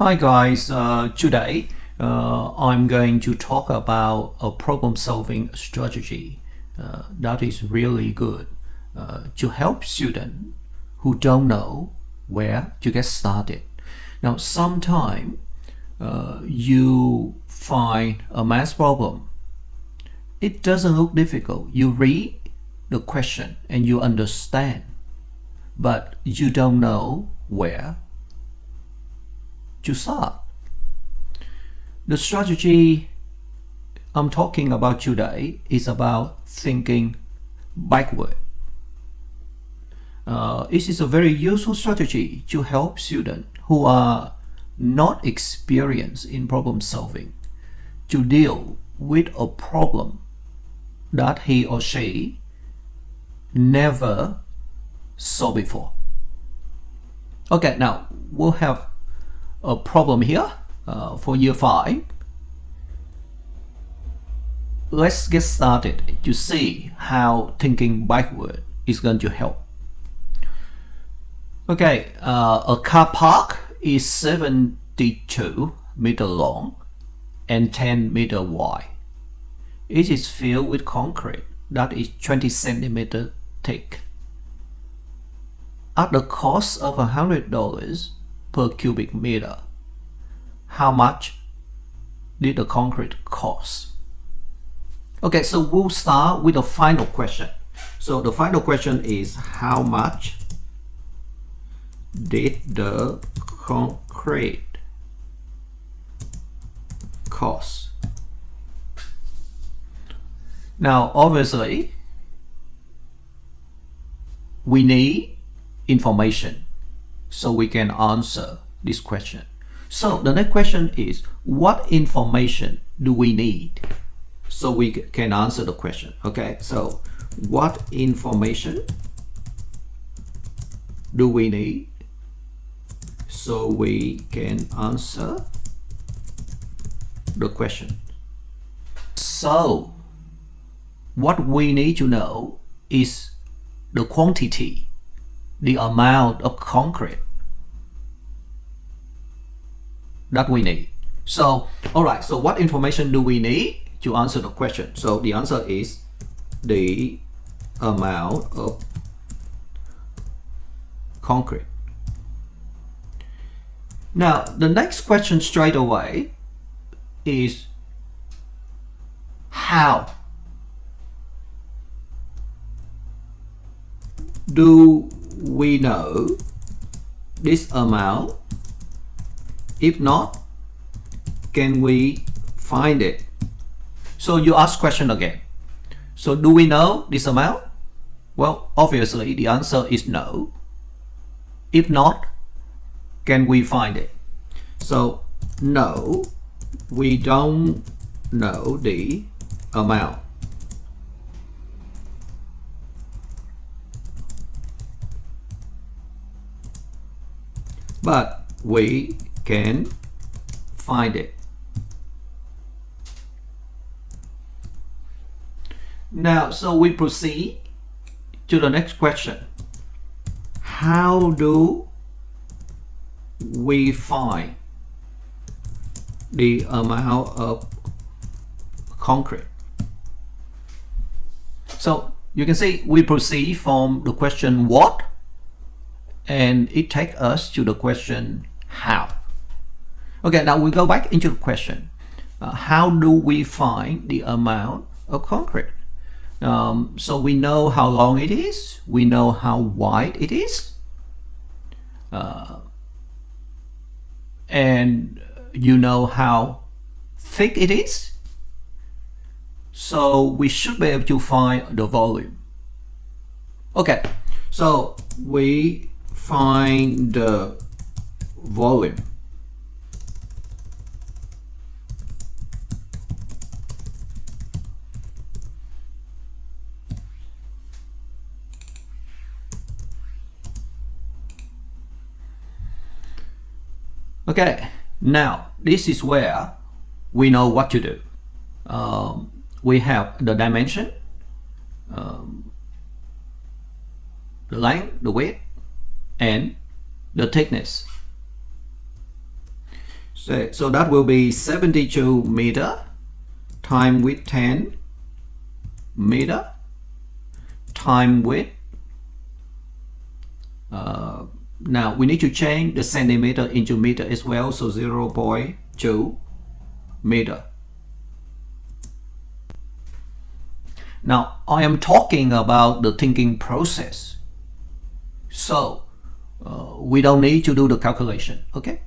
Hi guys, today I'm going to talk about a problem-solving strategy that is really good to help students who don't know where to get started. Now, sometimes you find a math problem. It doesn't look difficult. You read the question and you understand, but you don't know where to start. The strategy I'm talking about today is about thinking backward. This is a very useful strategy to help students who are not experienced in problem solving to deal with a problem that he or she never saw before. Okay, now we'll have a problem here for year 5. Let's get started to see how thinking backward is going to help. Okay, a car park is 72 meters long and 10 meters wide. It is filled with concrete that is 20 centimeters thick. At the cost of $100 per cubic meter, how much did the concrete cost? Okay, so we'll start with the final question. So the final question is, how much did the concrete cost? Now, obviously, we need information so we can answer this question. So the next question is, what information do we need so we can answer the question? Okay, so what information do we need so we can answer the question? So what we need to know is the quantity, the amount of concrete that we need. So, all right, so what information do we need to answer the question? So the answer is the amount of concrete. Now, the next question straight away is how do we know this amount? If not, can we find it? So you ask question again. So do we know this amount? Well, obviously the answer is no. If not, can we find it? So no, we don't know the amount. But we can find it. Now, so we proceed to the next question. How do we find the amount of concrete? So you can see we proceed from the question what, and it takes us to the question how. Okay, now we go back into the question. How do we find the amount of concrete? So we know how long it is, we know how wide it is, and you know how thick it is. So we should be able to find the volume. Okay, so we find the volume. Okay, now this is where we know what to do. We have the dimension, the length, the width, and the thickness. So that will be 72 meter time width 10 meter time width. Now we need to change the centimeter into meter as well, so 0.2 meter. Now I am talking about the thinking process, so we don't need to do the calculation, okay?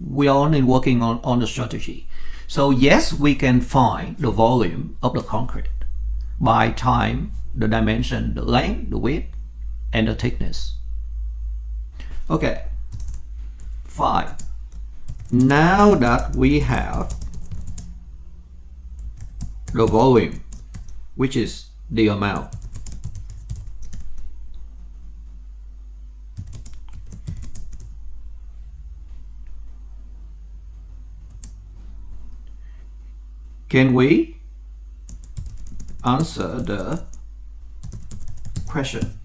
We are only working on the strategy. So yes, we can find the volume of the concrete by time the dimension, the length, the width, and the thickness. Okay, 5. Now that we have the volume, which is the amount, can we answer the question?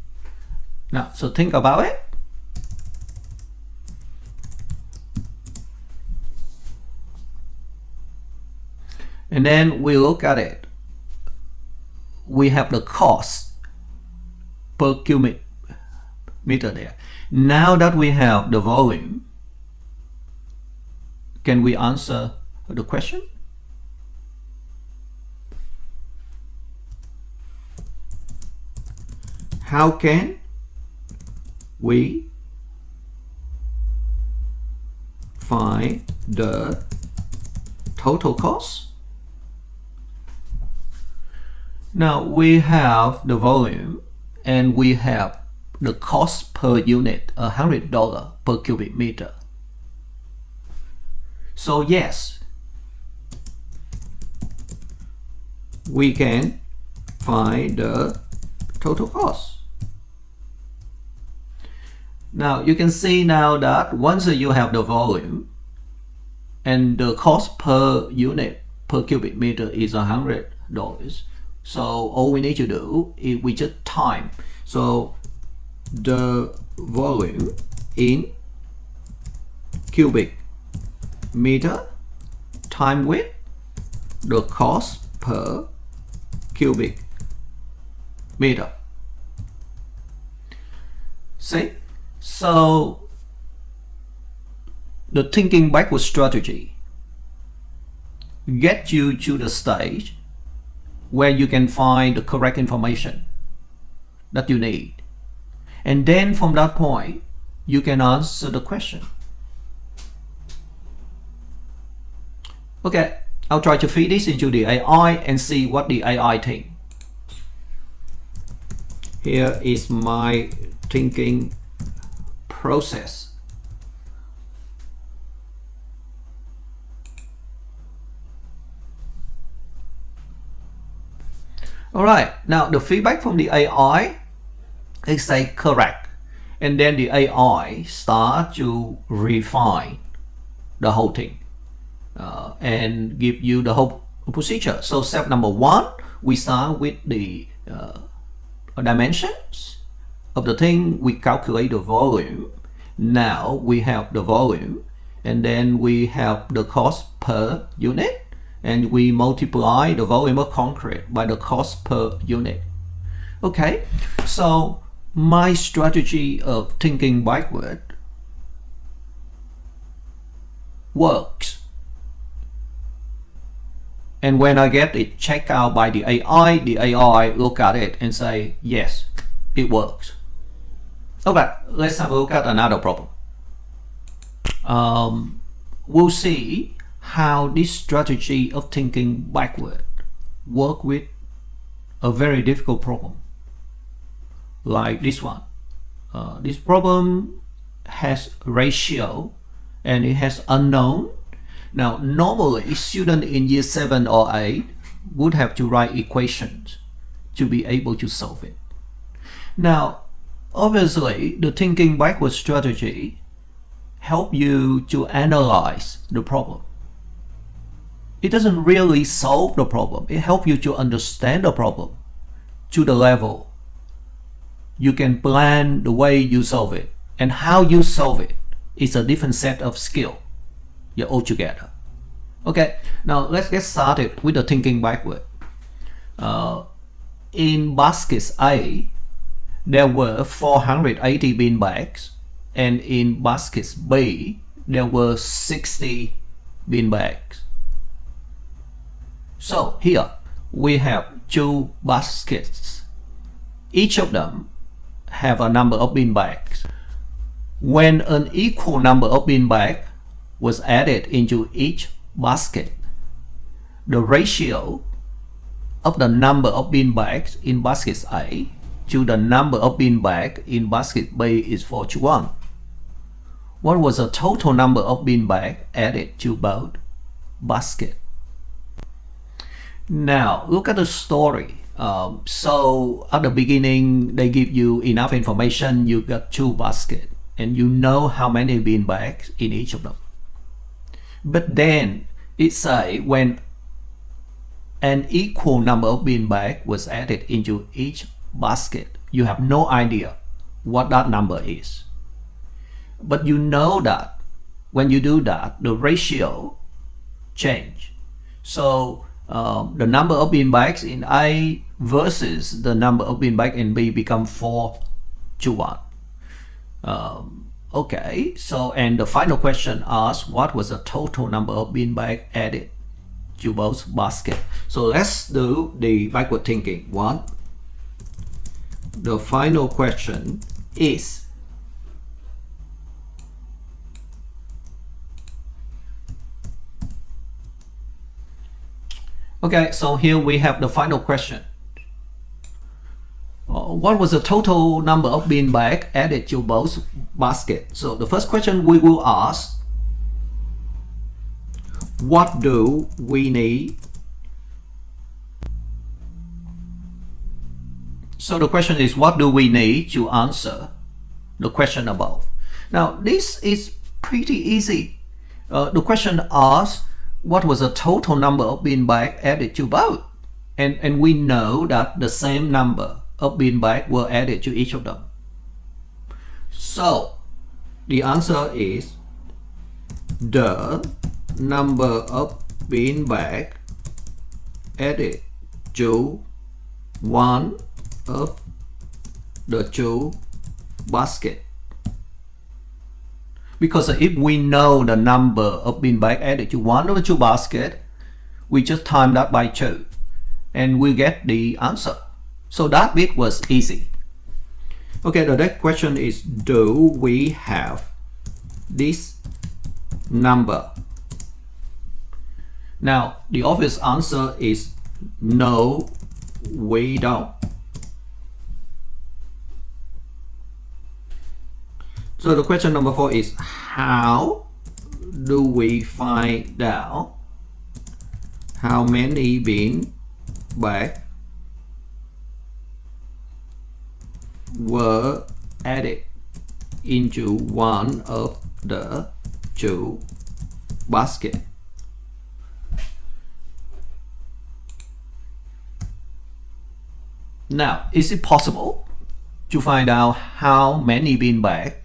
Now, so think about it. And then we look at it. We have the cost per cubic meter there. Now that we have the volume, can we answer the question? How can we find the total cost? Now we have the volume and we have the cost per unit, $100 per cubic meter. So yes, we can find the total cost. Now you can see now that once you have the volume and the cost per unit per cubic meter is $100. So all we need to do is we just time. So the volume in cubic meter time width, the cost per cubic meter. See? So the thinking backward strategy gets you to the stage where you can find the correct information that you need. And then from that point, you can answer the question. Okay, I'll try to feed this into the AI and see what the AI thinks. Here is my thinking process. Alright, now the feedback from the AI is say correct, and then the AI start to refine the whole thing and give you the whole procedure. So step number 1, we start with the dimensions of the thing. We calculate the volume. Now we have the volume, and then we have the cost per unit, and we multiply the volume of concrete by the cost per unit. Okay, so my strategy of thinking backward works. And when I get it checked out by the AI look at it and say, yes, it works. Okay, let's have a look at another problem. We'll see how this strategy of thinking backward work with a very difficult problem like this one. This problem has ratio and it has unknown. Now normally students in year 7 or 8 would have to write equations to be able to solve it. Now obviously the thinking backward strategy help you to analyze the problem. It doesn't really solve the problem. It helps you to understand the problem to the level you can plan the way you solve it, and how you solve it is a different set of skill all together. Okay, now let's get started with the thinking backward. In basket A, there were 480 bean bags, and in basket B, there were 60 bean bags. So here we have two baskets. Each of them have a number of bean bags. When an equal number of bean bags was added into each basket, the ratio of the number of bean bags in basket A to the number of bean bags in basket B is 4:1. What was the total number of bean bags added to both baskets? Now look at the story. So at the beginning they give you enough information. You got two baskets and you know how many bean bags in each of them. But then it says when an equal number of bean bags was added into each basket, you have no idea what that number is. But you know that when you do that, the ratio change. So the number of bean bags in A versus the number of bean bags in B become 4:1. Okay, so and the final question asks what was the total number of bean bags added to both baskets. So let's do the backward thinking. One, the final question is okay, so here we have the final question. What was the total number of bean bags added to both baskets? So the first question we will ask, what do we need? So the question is, what do we need to answer the question above? Now this is pretty easy. The question asks, what was the total number of bean bags added to both? And we know that the same number of bean bags were added to each of them. So the answer is the number of bean bags added to one of the two baskets. Because if we know the number of bean bags added to one of the two baskets, we just time that by 2 and we get the answer. So that bit was easy. Okay, the next question is, do we have this number? Now the obvious answer is no, we don't. So the question number 4 is, how do we find out how many bean bags were added into one of the two baskets? Now, is it possible to find out how many bean bags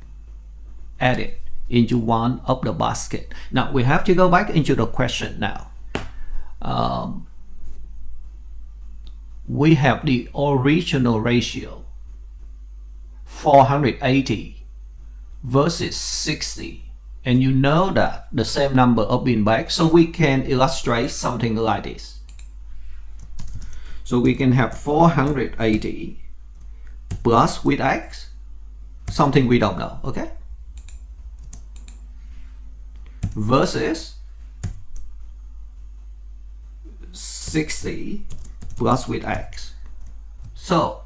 added into one of the basket? Now we have to go back into the question now. We have the original ratio 480 versus 60, and you know that the same number of bean bags, so we can illustrate something like this. So we can have 480 plus with x, something we don't know, okay? Versus 60 plus with x. So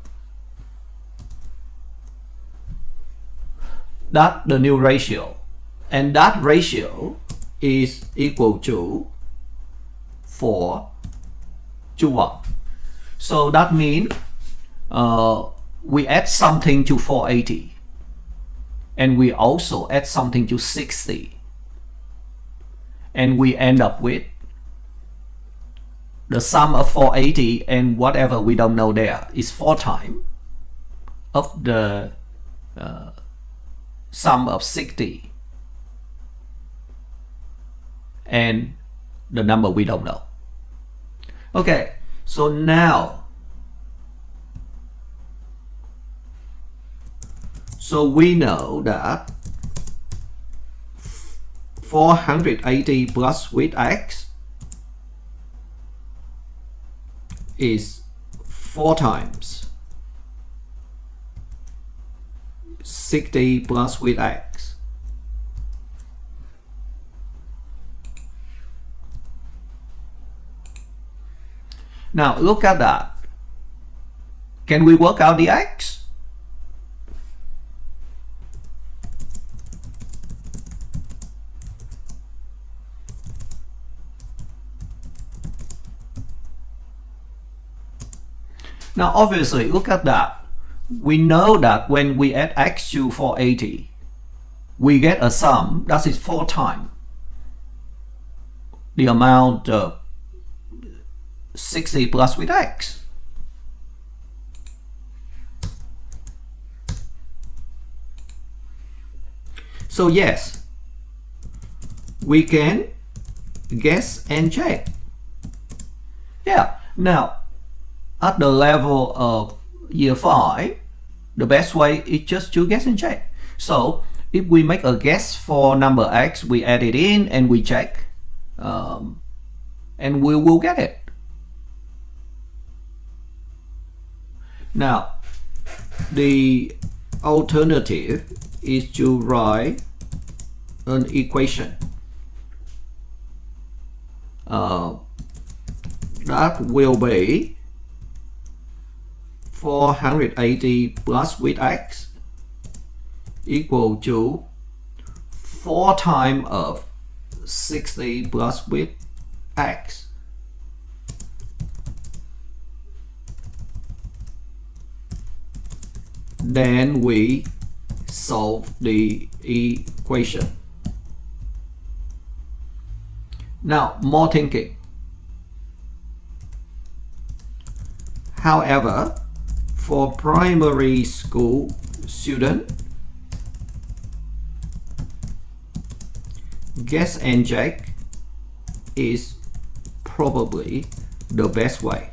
that's the new ratio, and that ratio is equal to 4:1. So that means we add something to 480 and we also add something to 60, and we end up with the sum of 480 and whatever we don't know there is 4 times of the sum of 60 and the number we don't know. Okay, so now, we know that 480 plus with x is 4 times 60 plus with x. Now look at that. Can we work out the x? Now obviously, look at that. We know that when we add x to 480, we get a sum that is 4 times the amount of 60 plus with x. So yes, we can guess and check. Yeah, now at the level of year 5, the best way is just to guess and check. So if we make a guess for number x, we add it in and we check, and we will get it. Now, the alternative is to write an equation that will be 480 plus with x equal to 4 times of 60 plus with x. Then we solve the equation. Now, more thinking. However, for primary school student, guess and check is probably the best way.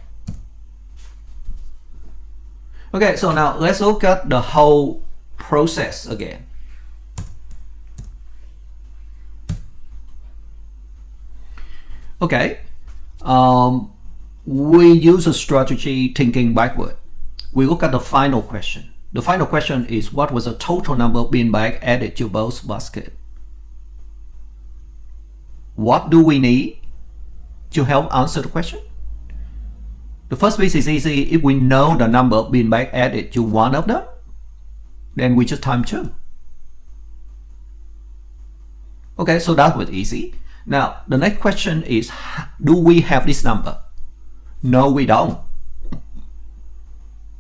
Okay, so now let's look at the whole process again. Okay, we use a strategy thinking backward. We look at the final question. The final question is, what was the total number of beanbag added to both baskets? What do we need to help answer the question? The first piece is easy. If we know the number of beanbag added to one of them, then we just times 2. Okay, so that was easy. Now, the next question is, do we have this number? No, we don't.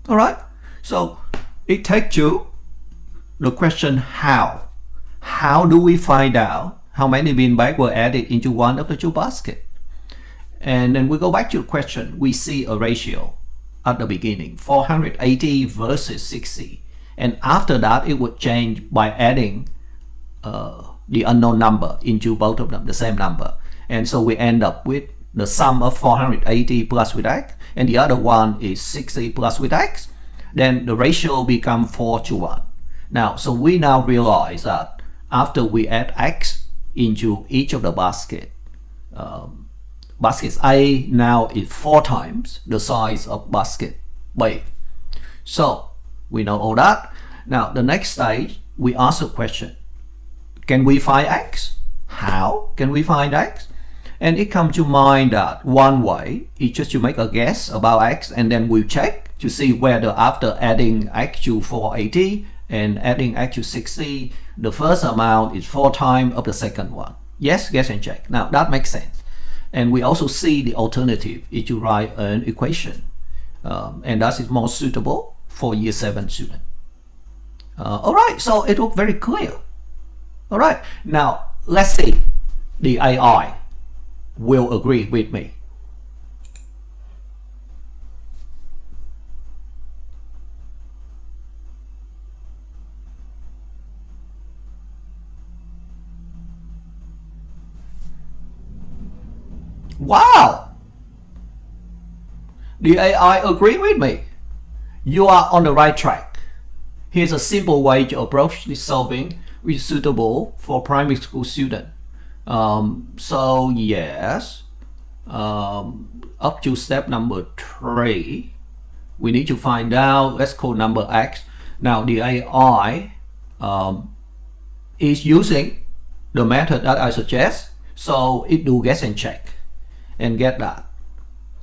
All right, so it takes you the question how. How do we find out how many beanbags were added into one of the 2 baskets? And then we go back to the question. We see a ratio at the beginning, 480 versus 60. And after that, it would change by adding the unknown number into both of them, the same number. And so we end up with the sum of 480 plus with x, and the other one is 60 plus with x. Then the ratio becomes 4 to 1. Now, so we now realize that after we add x into each of the baskets, basket A now is 4 times the size of basket B. So we know all that. Now the next stage, we ask a question. Can we find x? How can we find x? And it comes to mind that one way is just to make a guess about x, and then we check to see whether after adding x to 480 and adding x to 60, the first amount is 4 times of the second one. Yes, guess and check. Now that makes sense. And we also see the alternative is to write an equation, and that is more suitable for year 7 student. All right, so it looked very clear. All right, now let's see the AI will agree with me. Wow! The AI agree with me. You are on the right track. Here's a simple way to approach this solving which is suitable for primary school students. So yes, up to step number 3, we need to find out, let's call number x. Now the AI is using the method that I suggest, so it do guess and check and get that.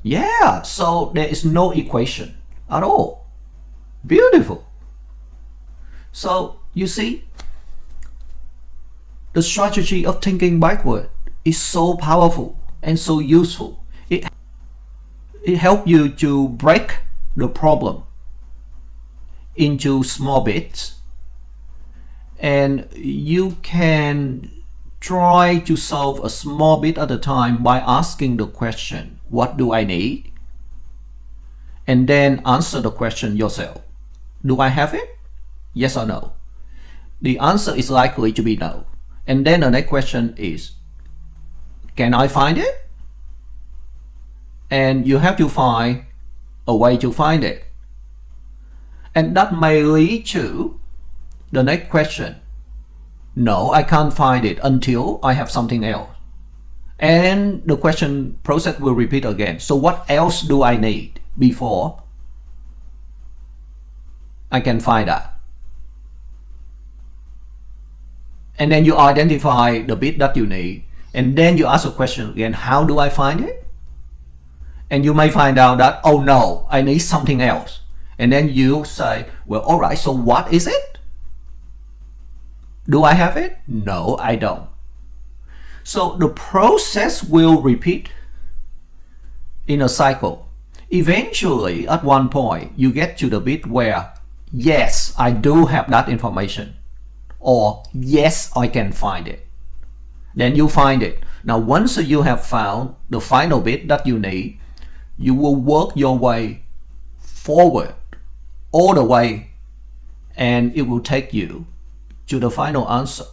Yeah, so there is no equation at all. Beautiful. So you see, the strategy of thinking backward is so powerful and so useful. It helps you to break the problem into small bits, and you can try to solve a small bit at a time by asking the question, what do I need? And then answer the question yourself. Do I have it? Yes or no? The answer is likely to be no. And then the next question is, can I find it? And you have to find a way to find it. And that may lead to the next question. No, I can't find it until I have something else. And the question process will repeat again. So what else do I need before I can find that? And then you identify the bit that you need, and then you ask a question again, how do I find it? And you may find out that, oh no, I need something else. And then you say, well, all right, so what is it? Do I have it? No, I don't. So the process will repeat in a cycle. Eventually, at one point, you get to the bit where, yes, I do have that information. Or, yes, I can find it. Then you find it. Now, once you have found the final bit that you need, you will work your way forward all the way, and it will take you to the final answer.